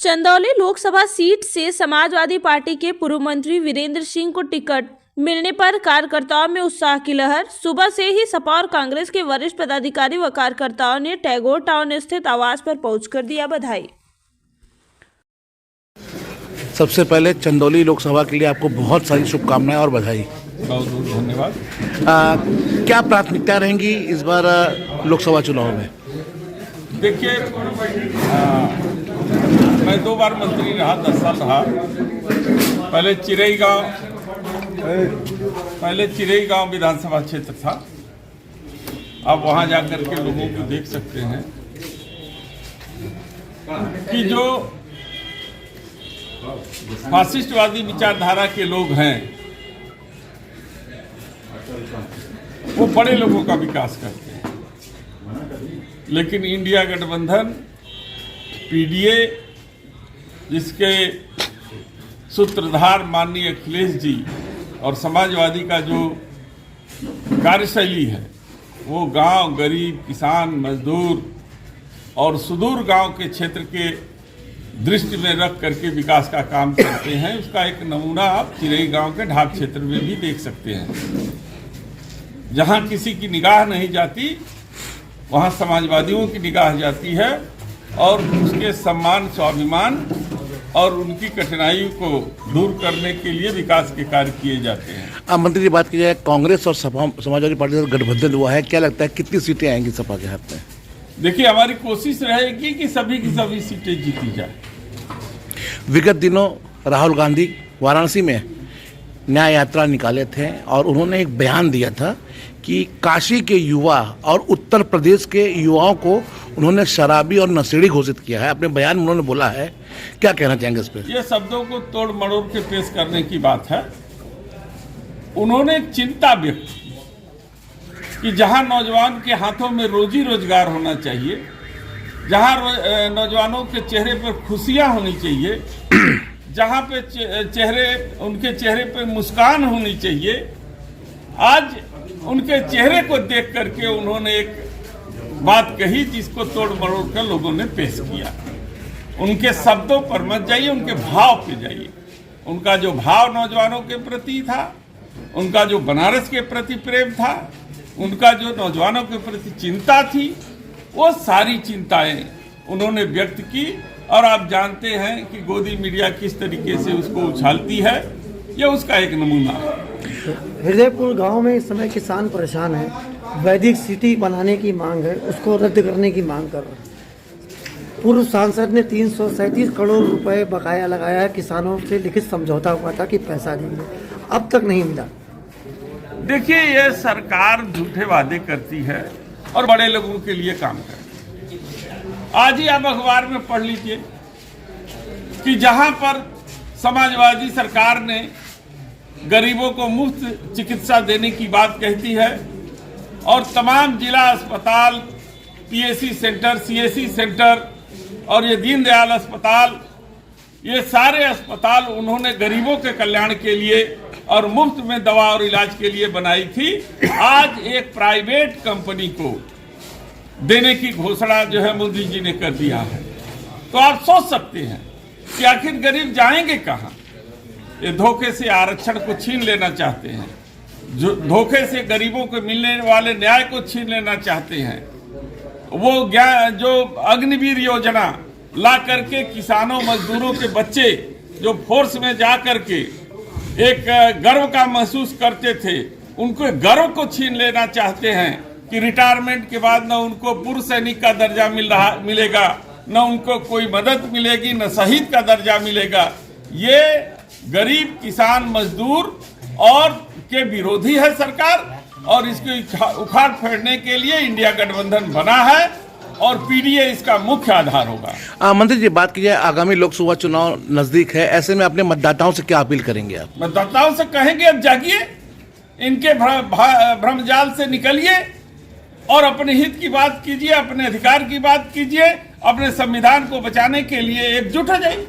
Chandauli Lok Sabha seat से Samajwadi party के पूर्व मंत्री वीरेंद्र सिंह को टिकट मिलने पर कार्यकर्ताओं में उत्साह की लहर। सुबह से ही सपा और कांग्रेस के वरिष्ठ पदाधिकारी व कार्यकर्ताओं ने टैगोर टाउन स्थित आवास पर पहुंचकर दिया बधाई। सबसे पहले चंदौली लोकसभा के लिए आपको बहुत सारी शुभकामनाएं और बधाई। बहुत बहुत धन्यवाद। क्या प्राथमिकता रहेंगी इस बार लोकसभा चुनाव में? देखिए, मैं 2 बार मंत्री रहा, 10 साल रहा। पहले चिरई गांव विधानसभा क्षेत्र था। आप वहां जाकर के लोगों को देख सकते हैं कि जो फासिस्टवादी विचारधारा के लोग हैं वो बड़े लोगों का विकास करते हैं, लेकिन इंडिया गठबंधन पीडीए, जिसके सूत्रधार माननीय अखिलेश जी और समाजवादी का जो कार्यशैली है वो गांव, गरीब, किसान, मजदूर और सुदूर गांव के क्षेत्र के दृष्टि में रख करके विकास का काम करते हैं। उसका एक नमूना आप चिरई गांव के ढाक क्षेत्र में भी देख सकते हैं। जहां किसी की निगाह नहीं जाती वहां समाजवादियों की निगाह जाती है और उसके सम्मान, स्वाभिमान और उनकी कठिनाई को दूर करने के लिए विकास के कार्य किए जाते हैं। अब मंत्री जी, बात की जाए कांग्रेस और समाजवादी पार्टी से गठबंधन हुआ है, क्या लगता है कितनी सीटें आएंगी सपा के हाथ में? देखिए, हमारी कोशिश रहेगी कि सभी की सभी सीटें जीती जाए। विगत दिनों राहुल गांधी वाराणसी में न्याय यात्रा निकाले थे और उन्होंने एक बयान दिया था कि काशी के युवा और उत्तर प्रदेश के युवाओं को उन्होंने शराबी और नशेड़ी घोषित किया है। अपने बयान में उन्होंने बोला है, क्या कहना चाहेंगे इस पर? ये शब्दों को तोड़ मड़ोड़ के पेश करने की बात है। उन्होंने चिंता व्यक्त की कि जहां नौजवान के हाथों में रोजी रोजगार होना चाहिए, जहां नौजवानों के चेहरे पर खुशियां होनी चाहिए, जहां पे उनके चेहरे पे मुस्कान होनी चाहिए, आज उनके चेहरे को देख करके उन्होंने एक बात कही जिसको तोड़ मरोड़ कर लोगों ने पेश किया। उनके शब्दों पर मत जाइए, उनके भाव पे जाइए। उनका जो भाव नौजवानों के प्रति था, उनका जो बनारस के प्रति प्रेम था, उनका जो नौजवानों के प्रति चिंता थी, वो सारी चिंताएं उन्होंने व्यक्त की। और आप जानते हैं कि गोदी मीडिया किस तरीके से उसको उछालती है, ये उसका एक नमूना है। हृदयपुर गांव में इस समय किसान परेशान है। वैदिक सिटी बनाने की मांग है, उसको रद्द करने की मांग कर रहे हैं। पूर्व सांसद ने 337 करोड़ रुपए बकाया लगाया है। किसानों से लिखित समझौता हुआ था कि पैसा देंगे, अब तक नहीं मिला। देखिए, ये सरकार झूठे वादे करती है और बड़े लोगों के लिए काम करती है। आज ही आप अखबार में पढ़ लीजिए कि जहां पर समाजवादी सरकार ने गरीबों को मुफ्त चिकित्सा देने की बात कहती है और तमाम जिला अस्पताल, पीएससी सेंटर, सीएससी सेंटर और ये दीनदयाल अस्पताल, ये सारे अस्पताल उन्होंने गरीबों के कल्याण के लिए और मुफ्त में दवा और इलाज के लिए बनाई थी। आज एक प्राइवेट कंपनी को देने की घोषणा जो है मोदी जी ने कर दिया है। तो आप सोच सकते हैं कि आखिर गरीब जाएंगे कहां? ये धोखे से आरक्षण को छीन लेना चाहते हैं, जो धोखे से गरीबों को मिलने वाले न्याय को छीन लेना चाहते हैं। वो जो अग्निवीर योजना ला करके किसानों, मजदूरों के बच्चे जो फोर्स में जा करके एक गर्व का महसूस करते थे, उनको गर्व को छीन लेना चाहते हैं कि रिटायरमेंट के बाद न उनको पूर्व सैनिक का दर्जा मिलेगा, न उनको कोई मदद मिलेगी, न शहीद का दर्जा मिलेगा। ये गरीब, किसान, मजदूर और के विरोधी है सरकार और इसको उखाड़ फेंकने के लिए इंडिया गठबंधन बना है और पीडीए इसका मुख्य आधार होगा। मंत्री जी, बात की जाए आगामी लोकसभा चुनाव नजदीक है, ऐसे में अपने मतदाताओं से क्या अपील करेंगे आप? मतदाताओं से कहेंगे, अब जागिए, इनके भ्रमजाल से निकलिए और अपने हित की बात कीजिए, अपने अधिकार की बात कीजिए, अपने संविधान को बचाने के लिए एकजुट हो जाइए।